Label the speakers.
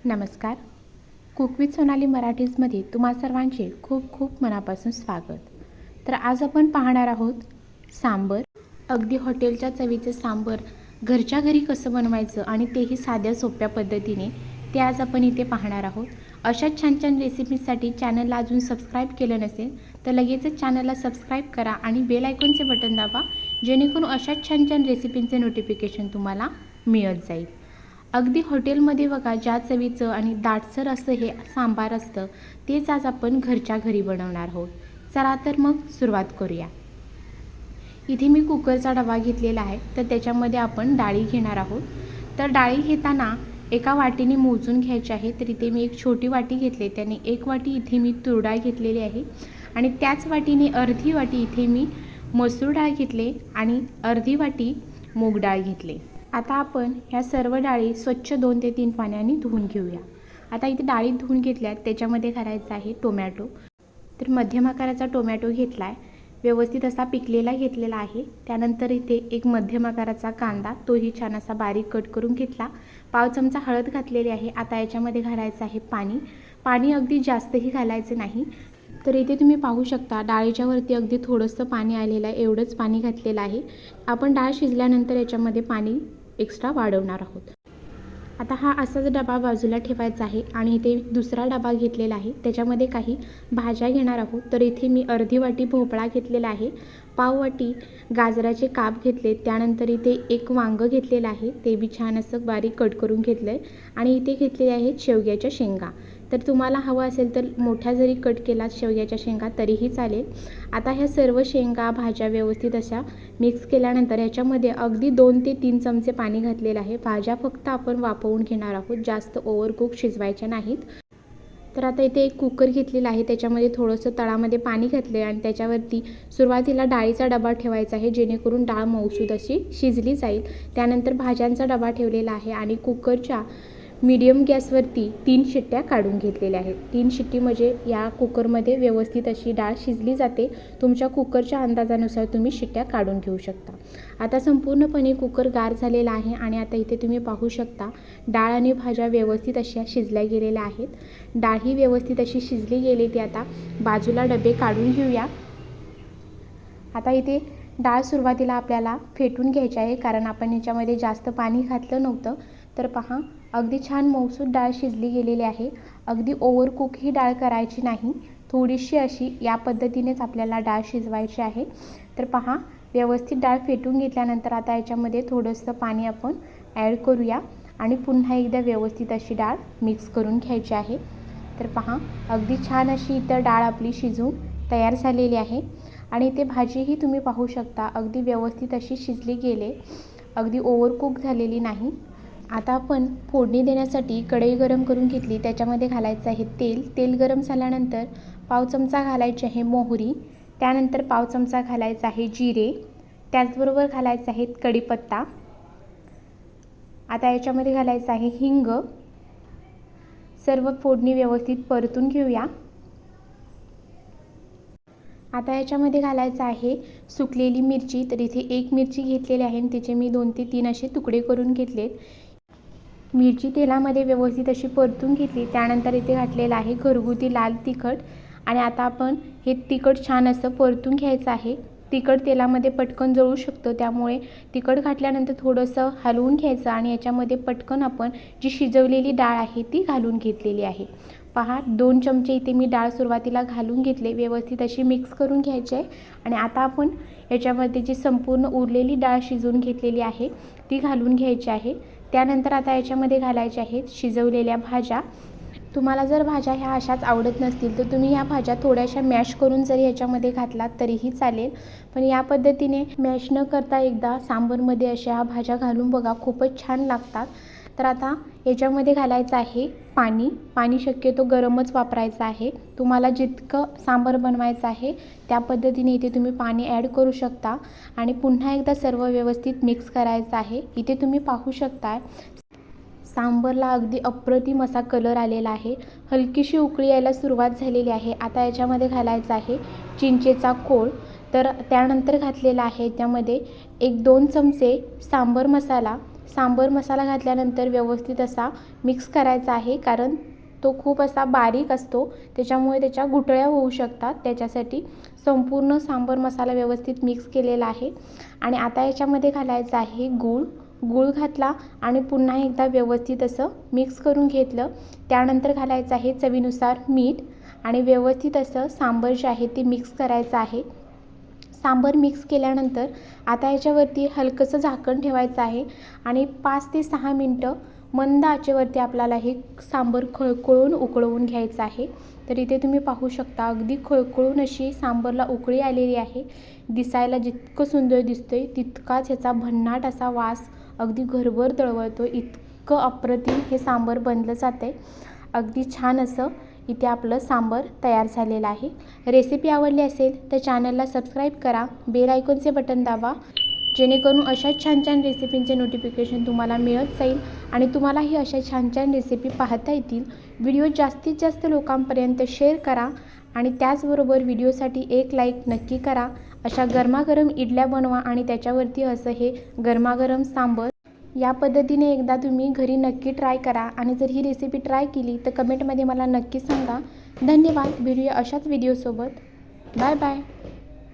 Speaker 1: नमस्कार. Cook with Sonali मराठीजमध्ये तुम्हा सर्वांचे खूप खूप मनापासून स्वागत. तर आज आपण पाहणार आहोत सांबर. अगदी हॉटेलच्या चवीचे सांबर घरच्या घरी कसं बनवायचं आणि तेही साध्या सोप्या पद्धतीने, ते आज आपण इथे पाहणार आहोत. अशाच छान छान रेसिपीसाठी चॅनलला अजून सबस्क्राईब केलं नसेल तर लगेचच चॅनलला सबस्क्राईब करा आणि बेल आयकॉनचे बटन दाबा, जेणेकरून अशाच छान छान रेसिपींचे नोटिफिकेशन तुम्हाला मिळत जाईल. अगदी हॉटेलमध्ये बघा ज्या चवीचं आणि दाटसर असं हे सांबार असतं, तेच आज आपण घरच्या घरी बनवणार आहोत. चला तर मग सुरुवात करूया. इथे मी कुकरचा डबा घेतलेला आहे, तर त्याच्यामध्ये आपण डाळी घेणार आहोत. तर डाळी घेताना एका वाटीने मोजून घ्यायची आहे. तर इथे मी एक छोटी वाटी घेतली, त्याने एक वाटी इथे मी तूर डाळ घेतलेली आहे आणि त्याच वाटीने अर्धी वाटी इथे मी मसूर डाळ घेतले आणि अर्धी वाटी मूग डाळ घेतले. आता आपण ह्या सर्व डाळी स्वच्छ 2 ते 3 पाण्याने धुवून घेऊया. आता इथे डाळी धुवून घेतल्यात, त्याच्यामध्ये घालायचा आहे टोमॅटो. तर मध्यम आकाराचा टोमॅटो घेतला आहे, व्यवस्थित असा पिकलेला घेतलेला आहे. त्यानंतर इथे एक मध्यम आकाराचा कांदा, तोही छान असा बारीक कट करून घेतला. पाव चमचा हळद घातलेली आहे. आता याच्यामध्ये घालायचं आहे पाणी. पाणी अगदी जास्तही घालायचं नाही. तर इथे तुम्ही पाहू शकता डाळीच्या वरती अगदी थोडंसं पाणी आलेलं आहे, एवढंच पाणी घातलेलं आहे. आपण डाळ शिजल्यानंतर याच्यामध्ये पाणी एक्स्ट्रा वाढवणार आहोत. आता हा असाच डबा बाजूला ठेवायचा आहे आणि इथे दुसरा डबा घेतलेला आहे, त्याच्यामध्ये काही भाज्या घेणार आहोत. तर इथे मी अर्धी वाटी भोपळा घेतलेला आहे, पाव वाटी गाजराचे काप घेतले, त्यानंतर इथे एक वांगं घेतलेलं आहे, ते बी छान असं बारीक कट करून घेतलं आहे आणि इथे घेतलेले आहेत शेवग्याच्या शेंगा. तर तुम्हाला हवं असेल तर मोठ्या जरी कट केला शेवग्याच्या शेंगा तरीही चालेल. आता ह्या सर्व शेंगा भाज्या व्यवस्थित अशा मिक्स केल्यानंतर याच्यामध्ये अगदी 2 ते 3 चमचे पाणी घातलेलं आहे. भाज्या फक्त आपण वाफवून घेणार आहोत, जास्त ओव्हरकुक शिजवायच्या नाहीत. तर आता इथे एक कुकर घेतलेला आहे, त्याच्यामध्ये थोडंसं तळामध्ये पाणी घातलं आहे आणि त्याच्यावरती सुरुवातीला डाळीचा डबा ठेवायचा आहे, जेणेकरून डाळ मऊसूद अशी शिजली जाईल. त्यानंतर भाज्यांचा डबा ठेवलेला आहे आणि कुकरच्या मीडियम गॅसवरती 3 शिट्ट्या काढून घेतलेल्या आहेत. 3 शिट्टी म्हणजे या कुकरमध्ये व्यवस्थित अशी डाळ शिजली जाते. तुमच्या कुकरच्या अंदाजानुसार तुम्ही शिट्ट्या काढून घेऊ शकता. आता संपूर्णपणे कुकर गार झालेला आहे आणि आता इथे तुम्ही पाहू शकता डाळ आणि भाज्या व्यवस्थित अशा शिजल्या गेलेल्या आहेत. डाळ ही व्यवस्थित अशी शिजली गेली, ती आता बाजूला डबे काढून घेऊया. आता इथे डाळ सुरुवातीला आपल्याला फेटून घ्यायची आहे, कारण आपण याच्यामध्ये जास्त पाणी घातलं नव्हतं. तर पहा अगदी छान मऊसूद डाळ शिजली गेलेली आहे. अगदी ओव्हरकुक ही डाळ करायची नाही, थोडीशी अशी या पद्धतीनेच आपल्याला डाळ शिजवायची आहे. तर पहा व्यवस्थित डाळ फेटून घेतल्यानंतर आता याच्यामध्ये थोडंसं पाणी आपण ॲड करूया आणि पुन्हा एकदा व्यवस्थित अशी डाळ मिक्स करून घ्यायची आहे. तर पहा अगदी छान अशी इथं डाळ आपली शिजून तयार झालेली आहे आणि इथे भाजीही तुम्ही पाहू शकता अगदी व्यवस्थित अशी शिजली गेले, अगदी ओव्हरकुक झालेली नाही. आता आपण फोडणी देण्यासाठी कढई गरम करून घेतली, त्याच्यामध्ये घालायचं आहे तेल. तेल गरम झाल्यानंतर पाव चमचा घालायचे आहे मोहरी, त्यानंतर पाव चमचा घालायचा आहे जिरे, त्याचबरोबर घालायचं आहे कढीपत्ता. आता याच्यामध्ये घालायचं आहे हिंग. सर्व फोडणी व्यवस्थित परतून घेऊया. आता याच्यामध्ये घालायचं आहे सुकलेली मिरची. तर इथे एक मिरची घेतलेली आहे आणि तिचे मी 2 ते 3 असे तुकडे करून घेतलेत. मिरची तेलामध्ये व्यवस्थित अशी परतून घेतली. त्यानंतर इथे घातलेलं आहे घरगुती लाल तिखट आणि आता आपण हे तिखट छान असं परतून घ्यायचं आहे. तिखट तेलामध्ये पटकन जळू शकतं, त्यामुळे तिखट घातल्यानंतर थोडंसं हलवून घ्यायचं आणि याच्यामध्ये पटकन आपण जी शिजवलेली डाळ आहे ती घालून घेतलेली आहे. पहा 2 चमचे इथे मी डाळ सुरुवातीला घालून घेतले, व्यवस्थित अशी मिक्स करून घ्यायची आहे आणि आता आपण याच्यामध्ये जी संपूर्ण उरलेली डाळ शिजवून घेतलेली आहे ती घालून घ्यायची आहे. त्यानंतर आता याच्यामध्ये घालायच्या आहेत शिजवलेल्या भाज्या. तुम्हाला जर भाज्या ह्या अशाच आवडत नसतील तर तुम्ही ह्या भाज्या थोड्याशा मॅश करून जरी याच्यामध्ये घातलात तरीही चालेल, पण या पद्धतीने मॅश न करता एकदा सांबरमध्ये अशा ह्या भाज्या घालून बघा, खूपच छान लागतात. तर आता याच्यामध्ये घालायचं आहे पाणी. पाणी शक्यतो गरमच वापरायचं आहे. तुम्हाला जितकं सांबर बनवायचं आहे त्या पद्धतीने इथे तुम्ही पाणी ॲड करू शकता आणि पुन्हा एकदा सर्व व्यवस्थित मिक्स करायचं आहे. इथे तुम्ही पाहू शकता सांबरला अगदी अप्रतिम असा कलर आलेला आहे. हलकीशी उकळी यायला सुरुवात झालेली आहे. आता याच्यामध्ये घालायचा आहे चिंचेचा कोळ. तर त्यानंतर घातलेला आहे त्यामध्ये 1-2 चमचे सांबर मसाला, सांबर मसाला घातल्यानंतर व्यवस्थित असा मिक्स करायचा आहे, कारण तो खूप असा बारीक असतो, त्याच्यामुळे त्याच्या गुठळ्या होऊ शकतात. त्याच्यासाठी संपूर्ण सांबर मसाला व्यवस्थित मिक्स केलेला आहे. आणि आता याच्यामध्ये घालायचं आहे गूळ. गूळ घातला आणि पुन्हा एकदा व्यवस्थित असं मिक्स करून घेतलं. त्यानंतर घालायचं आहे चवीनुसार मीठ आणि व्यवस्थित असं सांबर जे आहे ते मिक्स करायचं आहे. सांबर मिक्स केल्यानंतर आता याच्यावरती हलकंसं झाकण ठेवायचं आहे आणि 5 ते 6 मिनटं मंद आचेवरती आपल्याला हे सांबर खळखळून उकळवून घ्यायचं आहे. तर इथे तुम्ही पाहू शकता अगदी खळखळून अशी सांबरला उकळी आलेली आहे. दिसायला जितकं सुंदर दिसतोय तितकाच ह्याचा भन्नाट असा वास अगदी घरभर दळवळतो. इतकं अप्रतिम हे सांबर बनलं जातं आहे. अगदी छान असं इथे आपलं सांबर तयार झालेलं आहे. रेसिपी आवडली असेल तर चॅनलला सबस्क्राईब करा, बेल आयकॉनचे बटन दाबा, जेणेकरून अशा छान छान रेसिपींचे नोटिफिकेशन तुम्हाला मिळत जाईल आणि तुम्हालाही अशा छान छान रेसिपी पाहता येतील. व्हिडिओ जास्तीत जास्त लोकांपर्यंत शेअर करा आणि त्याचबरोबर व्हिडिओसाठी एक लाईक नक्की करा. अशा गरमागरम इडल्या बनवा आणि त्याच्यावरती असं हे गरमागरम सांबर. या पद्धतीने एकदा तुम्ही घरी नक्की ट्राय करा आणि जर ही रेसिपी ट्राय केली तर कमेंटमध्ये मला नक्की सांगा. धन्यवाद. भेटूया अशाच व्हिडिओसोबत. Bye bye.